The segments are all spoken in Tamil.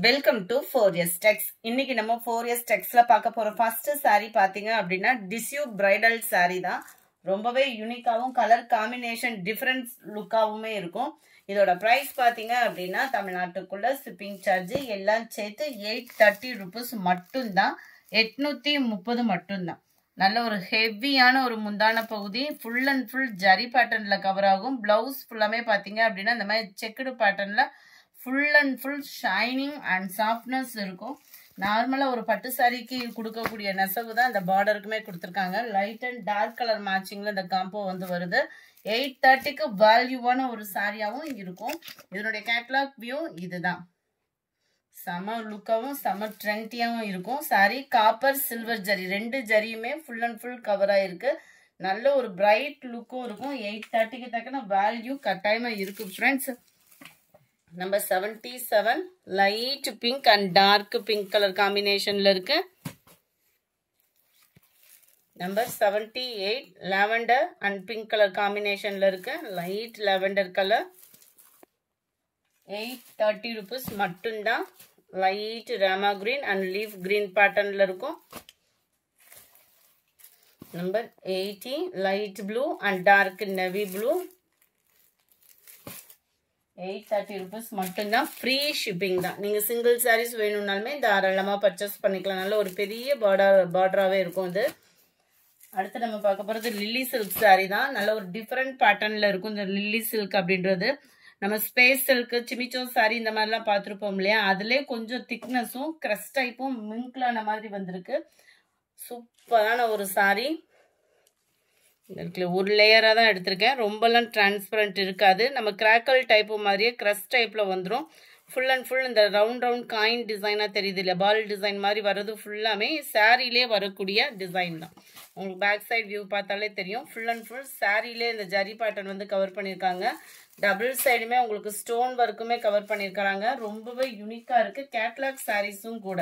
Welcome to 4S Tex. இன்னைக்கு நம்ம 4S Texல பார்க்க போற ஃபர்ஸ்ட் saree பாத்தீங்க அப்படின்னா டிஷ்யூ பிரைடல் saree தான். ரொம்பவே யூனிக்காவும் கலர் காம்பினேஷன் டிஃபரன்ஸ் லுக்காவுமே இருக்கும். இதோட பிரைஸ் பாத்தீங்க அப்படின்னா தமிழ்நாட்டுக்குள்ள ஷிப்பிங் சார்ஜ் எல்லாம் சேர்த்து 830 rupees மட்டும்தான். 830 மட்டும்தான். நல்ல ஒரு ஹெவியான ஒரு முந்தான பகுதி ஃபுல் அண்ட் ஃபுல் ஜரி பேட்டர்ன்ல கவர் ஆகும். பிளவுஸ் ஃபுல்லாமே பாத்தீங்க அப்படின்னா இந்த மாதிரி செக்குடு பேட்டர்ன்ல full and full shining and softness இருக்கும். நார்மலா ஒரு பட்டு சாரிக்கு கொடுக்கக்கூடிய நெசவு தான் இந்த பார்டருக்குமே கொடுத்துருக்காங்க. லைட் அண்ட் டார்க் கலர் மேட்சிங்ல இந்த காம்போ வந்து வருது. 830க்கு வேல்யூவான ஒரு சாரியாவும் இருக்கும். இதனுடைய கேட்லாக் வியூ இதுதான். செம லுக்காவும் செம ட்ரெண்டியாவும் இருக்கும். சாரி காப்பர் சில்வர் ஜரி ரெண்டு ஜரியுமே ஃபுல் அண்ட் ஃபுல் கவர் ஆயிருக்கு. நல்ல ஒரு பிரைட் லுக்கும் இருக்கும். 830க்கு தக்கன வேல்யூ கட்டாயமா இருக்கு friends. Number 77 light pink and dark pink colour காம்பினேஷன்ல இருக்கு. Number 78 lavender and pink colour காம்பினேஷன்ல இருக்கு. Light lavender colour. 830 rupees மட்டும்தான். Light Rama green and leaf green பேட்டர்ன்ல இருக்கும். Number 80 light blue and dark navy blue. 830 rupees மட்டும்தான். ஃப்ரீ ஷிப்பிங் தான். நீங்க சிங்கிள் சாரீஸ் வேணும்னாலுமே தாராளமா பர்ச்சேஸ் பண்ணிக்கலாம். நல்ல ஒரு பெரிய பார்டராகவே இருக்கும் இது. அடுத்து நம்ம பார்க்க போறது லில்லி சில்க் சாரீ தான். நல்ல ஒரு டிஃபரெண்ட் பேட்டர்ன்ல இருக்கும் இந்த லில்லி சில்க் அப்படின்றது. நம்ம ஸ்பேஸ் சில்க் சிமிச்சோ சாரி இந்த மாதிரிலாம் பார்த்துருப்போம் இல்லையா, அதுலேயே கொஞ்சம் திக்னஸும் கிரஸ்ட் டைப்பும் மிங்க்லான மாதிரி வந்திருக்கு. சூப்பரான ஒரு சாரீ. ஒரு லேயராக தான் எடுத்திருக்கேன். ரொம்பலாம் டிரான்ஸ்பரண்ட் இருக்காது. நம்ம கிராக்கல் டைப்பு மாதிரியே கிரஸ்ட் டைப்பில் வந்துடும். ஃபுல் அண்ட் ஃபுல் இந்த ரவுண்ட் காயின் டிசைனாக தெரியுது இல்லை, பால் டிசைன் மாதிரி வர்றது ஃபுல்லாமே சாரிலே வரக்கூடிய டிசைன் தான். உங்களுக்கு பேக் சைட் வியூ பார்த்தாலே தெரியும். ஃபுல் அண்ட் ஃபுல் சாரிலே இந்த ஜரி பேட்டர்ன் வந்து கவர் பண்ணியிருக்காங்க. டபுள் சைடுமே உங்களுக்கு ஸ்டோன் ஒர்க்குமே கவர் பண்ணியிருக்கிறாங்க. ரொம்பவே யூனிக்காக இருக்குது. கேட்லாக் சாரீஸும் கூட.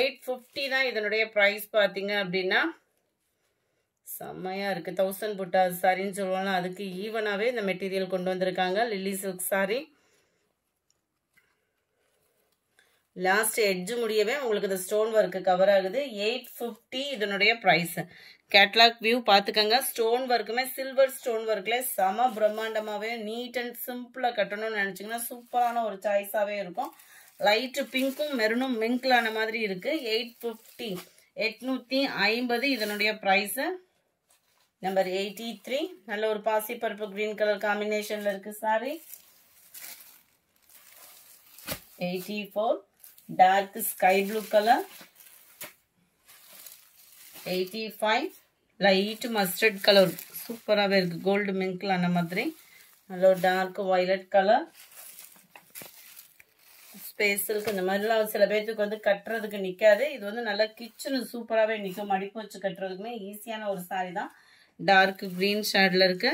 850 தான் இதனுடைய ப்ரைஸ் பார்த்தீங்க அப்படின்னா. செம்மையா இருக்கு. 1000 புட்டா சாரின்னு சொல்லுவாங்க, அதுக்கு ஈவனாவே இந்த மெட்டீரியல் கொண்டு வந்திருக்காங்க. Lily silk sari. Last edge முடியவே உங்களுக்கு இந்த ஸ்டோன் ஒர்க் கவர் ஆகுது. 850 இதனுடைய பிரைஸ். கேட்லாக் வியூ பாத்துக்கங்க. ஸ்டோன் ஒர்க்குமே சில்வர் ஸ்டோன் ஒர்க்ல செம பிரம்மாண்டமாவே நீட் அண்ட் சிம்பிளா கட்டணும்னு நினைச்சீங்கன்னா சூப்பரான ஒரு சாய்ஸாவே இருக்கும். லைட் பிங்க்கும் மெரூனும் மிங்க்லான மாதிரி இருக்கு. 850 850 இதனுடைய பிரைஸ். நம்பர் 83 நல்ல ஒரு பாசி பருப்பு கிரீன் கலர் காம்பினேஷன்ல இருக்கு sari. 84 dark sky blue colour. 85 light mustard colour சூப்பராகவே இருக்கு. கோல்டு மிங்க்லான மாதிரி. நல்ல ஒரு டார்க் வயலட் கலர். ஸ்பேஸுக்கு இந்த மாதிரிலாம் சில பேர்த்துக்கு வந்து கட்டுறதுக்கு நிற்காது. இது வந்து நல்லா கிச்சனு சூப்பராகவே நிற்கும். மடிப்பு வச்சு கட்டுறதுக்குமே ஈஸியான ஒரு சாரி தான். டார்க் கிரீன் ஷேட்ல இருக்கு.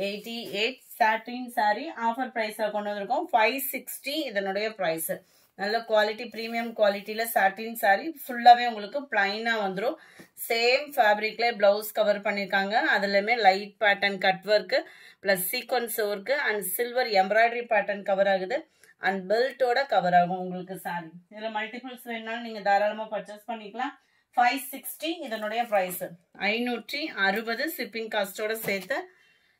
88 சாட்டின் சாரி. ஆஃபர் பிரைஸ்ல கொண்டு வந்திருக்கோம். 560 இதனுடைய பிரைஸ். நல்ல குவாலிட்டி பிரீமியம் குவாலிட்டியில சாட்டின் சாரி. ஃபுல்லாவே உங்களுக்கு பிளைனா வந்துடும். சேம் ஃபேப்ரிக்ல பிளவுஸ் கவர் பண்ணிருக்காங்க. அதுலயுமே light pattern cut work plus sequence work and silver embroidery pattern cover ஆகுது. அண்ட் பெல்ட்டோட கவர் ஆகும் உங்களுக்கு சாரி. இதுல மல்டிபிள்ஸ் வேணும்னாலும் நீங்க தாராளமா பர்ச்சேஸ் பண்ணிக்கலாம். 560 இதனுடைய பிரைஸ். 560 ஷிப்பிங் காஸ்டோட சேர்த்து.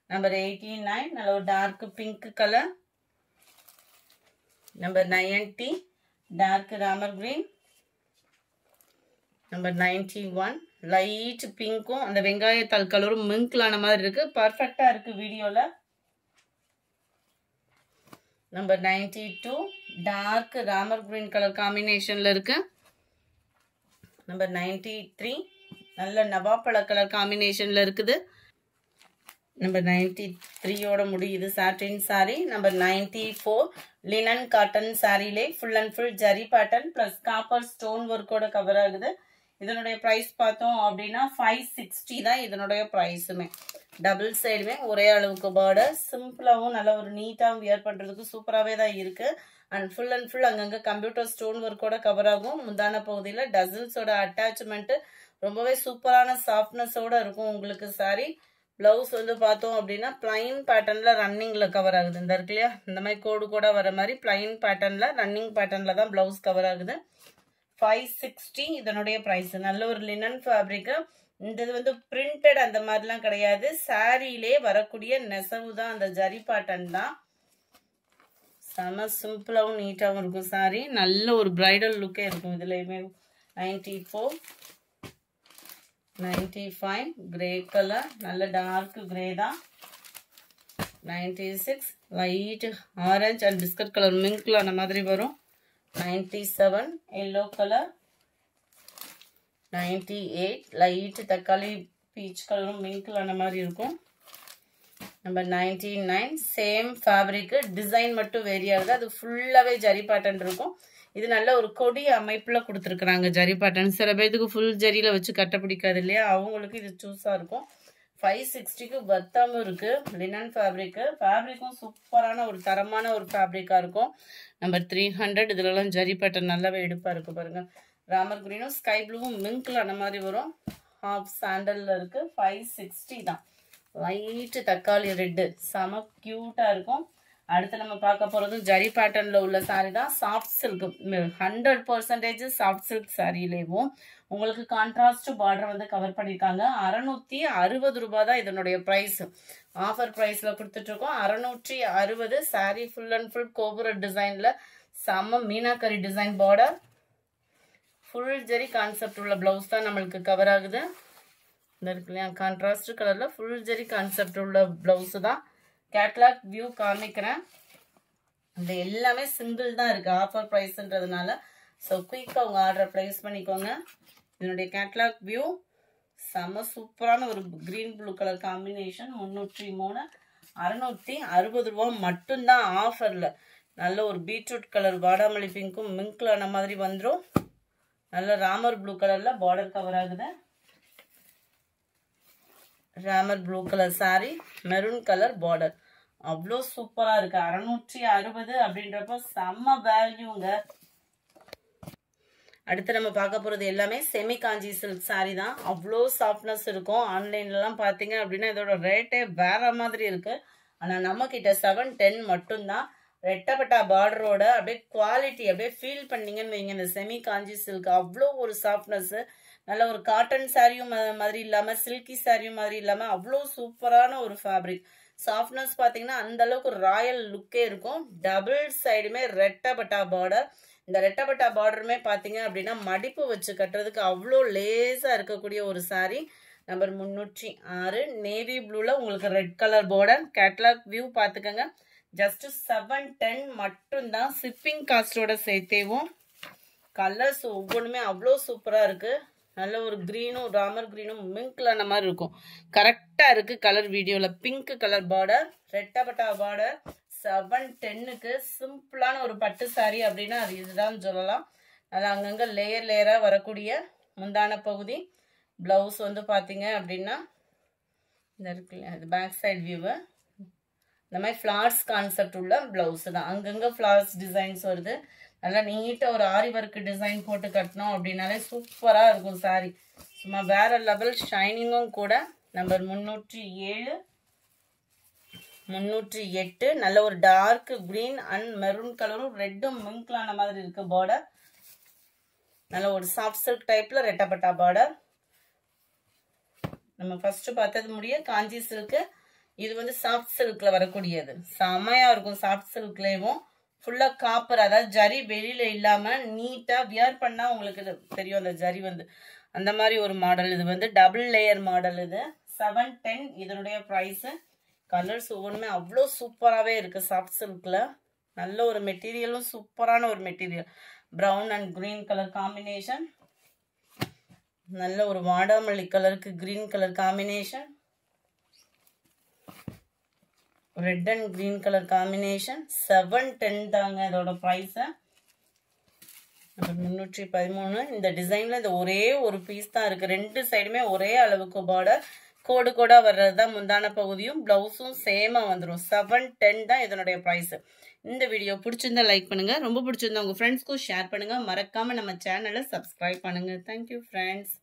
நம்பர் 89 நல்ல ஒரு dark pink colour. Number 90 dark Ramar green. Number 91 light பிங்க்கும் அந்த வெங்காயத்தாள் கலரும் மிங்க்லான மாதிரி இருக்கு. பர்ஃபெக்டா இருக்கு வீடியோல. Number 92 dark Ramar green colour காம்பினேஷன்ல இருக்கு. நம்பர் 93 நல்ல நவாப்பழ கலர் காம்பினேஷன்ல இருக்குது. நம்பர் 93யோட முடியுது satin sari. Number 94 linen cotton சாரிலே full and full zari pattern plus copper stone ஒர்க்கோட கவர் ஆகுது. இதனுடைய பிரைஸ் பார்த்தோம் அப்படின்னா 560 தான் இதனுடைய பிரைஸுமே. டபுள் சைடுமே ஒரே அளவுக்கு பார்டர். சிம்பிளாவும் நல்ல ஒரு நீட்டாகவும் வியர் பண்றதுக்கு சூப்பராகவே தான் இருக்கு. அண்ட் ஃபுல் அங்கங்க கம்ப்யூட்டர் ஸ்டோன் ஒர்க்கோட கவர் ஆகும். முந்தான பகுதியில் டசல்ஸோட அட்டாச்மெண்ட் ரொம்பவே சூப்பரான சாஃப்ட்னஸோட இருக்கும் உங்களுக்கு சாரி. ப்ளவுஸ் வந்து பார்த்தோம் அப்படின்னா பிளைன் பேட்டர்னில் ரன்னிங்கில் கவர் ஆகுது. இந்த இருக்கு இல்லையா, இந்த மாதிரி கோடு கூட வர மாதிரி பிளைன் பேட்டர்னில் ரன்னிங் பேட்டர்னில் தான் ப்ளவுஸ் கவர் ஆகுது. 560 இதனுடைய ப்ரைஸ். நல்ல ஒரு லினன் ஃபேப்ரிக்கு. இந்த இது வந்து பிரிண்டட் அந்த மாதிரிலாம் கிடையாது, சாரியிலே வரக்கூடிய நெசவு தான், அந்த ஜரி பேட்டர்ன் தான். செம சிம்பிளாகவும் நீட்டாகவும் இருக்கும் சாரி. நல்ல ஒரு பிரைடல் லுக்கே இருக்கும் இதுலேயுமே. 94, 95 கிரே கலர், நல்ல டார்க் கிரே தான். 96 light orange and biscuit colour மிங்க்ல அந்த மாதிரி வரும். 97 எல்லோ கலர். 98 லைட் தக்காளி பீச் கலரும் மிங்க்ல அந்த மாதிரி இருக்கும். நம்பர் 99 சேம் ஃபேப்ரிக், டிசைன் மட்டும் வேரி ஆகுது. அது ஃபுல்லாகவே ஜரி பேட்டர்ன் இருக்கும். இது நல்ல ஒரு கொடி அமைப்பில் கொடுத்துருக்குறாங்க ஜரி பேட்டர்ன். சில பேருக்கு ஃபுல் ஜரியில் வச்சு கட்ட பிடிக்காது இல்லையா, அவங்களுக்கு இது சூஸாக இருக்கும். 560க்கு வர்த்தாமும் இருக்குது. Linen fabric. ஃபேப்ரிக்கும் சூப்பரான ஒரு தரமான ஒரு ஃபேப்ரிக்காக இருக்கும். நம்பர் 300 இதுலலாம் ஜரி பேட்டர்ன் நல்லாவே எடுப்பாக இருக்குது பாருங்கள். ராமர் கிரீனும் ஸ்கை ப்ளூவும் மிங்க்ல அந்த மாதிரி வரும். ஹாஃப் சாண்டலில் இருக்குது. 560 தான். லைட்டு தக்காளி ரெட்டு செம க்யூட்டாக இருக்கும். அடுத்து நம்ம பார்க்க போகிறது ஜரி பேட்டர்னில் உள்ள சாரீ தான். சாஃப்ட் சில்க் 100% சாஃப்ட் சில்க் சாரியிலேயும் உங்களுக்கு கான்ட்ராஸ்ட் பார்டர் வந்து கவர் பண்ணியிருக்காங்க. 660 ரூபாய் தான் இதனுடைய ப்ரைஸ். ஆஃபர் ப்ரைஸில் கொடுத்துட்ருக்கோம். 660. சாரீ ஃபுல் அண்ட் ஃபுல் கோபுர டிசைனில் செம்ம meenakari design border. Full zari concept உள்ள ப்ளவுஸ் தான் நம்மளுக்கு கவர் ஆகுது. இந்த இருக்கு இல்லையா, கான்ட்ராஸ்ட் கலரில் ஃபுல் ஜரி கான்செப்ட் உள்ள ப்ளவுஸு தான். கேட்லாக் வியூ காமிக்கிறேன். இந்த எல்லாமே சிங்கிள் தான் இருக்குது ஆஃபர் ப்ரைஸ்ன்றதுனால. ஸோ குயிக்காக உங்கள் ஆர்டரை ப்ளேஸ் பண்ணிக்கோங்க. இதனுடைய கேட்லாக் வியூ செம்ம சூப்பரான ஒரு க்ரீன் ப்ளூ கலர் காம்பினேஷன். 303 660 ரூபா மட்டும்தான் ஆஃபரில். நல்ல ஒரு பீட்ரூட் கலர் வாடாமல்லி பிங்க்கும் மிங்க்ல அந்த மாதிரி வந்துடும். நல்ல ராமர் ப்ளூ கலரில் பார்டர் கவர் ஆகுது. Ramar blue colour sorry, maroon colour border. அவ்வளோ சூப்பராக இருக்கு. 660 அப்படின்றப்ப செம்ம வேல்யூங்க. அடுத்து நம்ம பார்க்க போகிறது எல்லாமே செமி காஞ்சி சில்க் சாரி தான். அவ்வளோ சாஃப்ட்னஸ் இருக்கும். ஆன்லைன்லலாம் பார்த்தீங்க அப்படின்னா இதோட ரேட்டே வேற மாதிரி இருக்கு. ஆனால் நம்ம கிட்ட 710 மட்டும்தான். ரெட்டப்பட்டா பார்டரோட அப்படியே குவாலிட்டி அப்படியே ஃபீல் பண்ணீங்கன்னு வைங்க. இந்த செமி காஞ்சி சில்க் அவ்வளோ ஒரு சாஃப்ட்னஸ். நல்ல ஒரு காட்டன் சாரியும் மாதிரி இல்லாமல் சில்கி சாரியும் மாதிரி இல்லாமல் அவ்வளோ சூப்பரான ஒரு ஃபேப்ரிக். சாஃப்ட்னஸ் பார்த்தீங்கன்னா அந்த அளவுக்கு ராயல் லுக்கே இருக்கும். டபுள் சைடுமே ரெட்டப்பட்டா பார்டர். இந்த ரெட்டப்பட்டா பார்டருமே பார்த்தீங்க அப்படின்னா மடிப்பு வச்சு கட்டுறதுக்கு அவ்வளோ லேஸாக இருக்கக்கூடிய ஒரு சாரி. நம்பர் 306 நேவி ப்ளூவில் உங்களுக்கு red colour border. Catalogue view பார்த்துக்கோங்க. ஜஸ்ட் 710 மட்டும்தான். ஷிப்பிங் காஸ்டோட சேர்த்தேவும். கலர்ஸ் ஒவ்வொன்றுமே அவ்வளோ சூப்பராக இருக்குது. நல்ல ஒரு க்ரீனும் ராமர் க்ரீனும் மிங்க்ல அந்த மாதிரி இருக்கும். கரெக்டாக இருக்குது கலர் வீடியோவில். பிங்க் கலர் பார்டர், ரெட்டப்பட்டா பார்டர். 710க்கு சிம்பிளான ஒரு பட்டு சாரி அப்படின்னா அது இதுதான் சொல்லலாம். அது அங்கங்கே லேயர் லேயராக வரக்கூடிய முந்தான பகுதி. ப்ளவுஸ் வந்து பார்த்தீங்க அப்படின்னா இந்த இருக்குல்ல, அது பேக் சைடு வியூவு. இந்த மாதிரி ஃப்ளார்ஸ் கான்செப்ட் உள்ள ப்ளவுஸு தான். அங்கங்கே ஃப்ளார்ஸ் டிசைன்ஸ் வருது. நல்லா நீட்டாக ஒரு ஆரி ஒர்க் டிசைன் போட்டு கட்டணும் அப்படின்னாலே சூப்பராக இருக்கும் சாரி. சும்மா வேற லெவல் ஷைனிங்கும் கூட. நம்பர் 307 308 நல்ல ஒரு டார்க் கிரீன் அண்ட் மெரூன் கலரும் ரெட்டும் மிங்க்லான மாதிரி இருக்கு பார்டர். நல்ல ஒரு சாஃப்ட் சில்க் டைப்ல ரெட்டப்பட்டா பார்டர். நம்ம ஃபர்ஸ்ட் பார்த்தது முடிய காஞ்சி சில்க். இது வந்து சாஃப்ட் சில்க்ல வரக்கூடியது. செமையா இருக்கும். சாஃப்ட் சில்க்லயும் ஃபுல்லா காப்பர், அதாவது ஜரி வெளியில இல்லாம நீட்டா வியர் பண்ணா உங்களுக்கு தெரியும் அந்த ஜரி வந்து அந்த மாதிரி ஒரு மாடல். இது வந்து டபுள் லேயர் மாடல். இது 710 இதனுடைய பிரைஸ். கலர்ஸ் ஒவ்வொன்றுமே அவ்வளோ சூப்பராகவே இருக்கு. சாஃப்ட் சில்க்ல நல்ல ஒரு மெட்டீரியலும் சூப்பரான ஒரு material. Brown and green colour combination. நல்ல ஒரு வாடாமல்லி கலருக்கு green colour combination. Red and green colour combination. 710 தாங்க இதோட ப்ரைஸ். 313. இந்த டிசைன்ல இந்த ஒரே ஒரு பீஸ் தான் இருக்கு. ரெண்டு சைடுமே ஒரே அளவுக்கு பார்டர். கோடு கோடா வர்றது தான் முந்தான பகுதியும். பிளவுஸும் சேமா வந்துடும். 710 தான் இதனுடைய ப்ரைஸ். இந்த வீடியோ பிடிச்சிருந்தா லைக் பண்ணுங்க. ரொம்ப பிடிச்சிருந்தா உங்க ஃப்ரெண்ட்ஸ்க்கும் ஷேர் பண்ணுங்க. மறக்காம நம்ம சேனலை சப்ஸ்கிரைப் பண்ணுங்க. Thank you friends.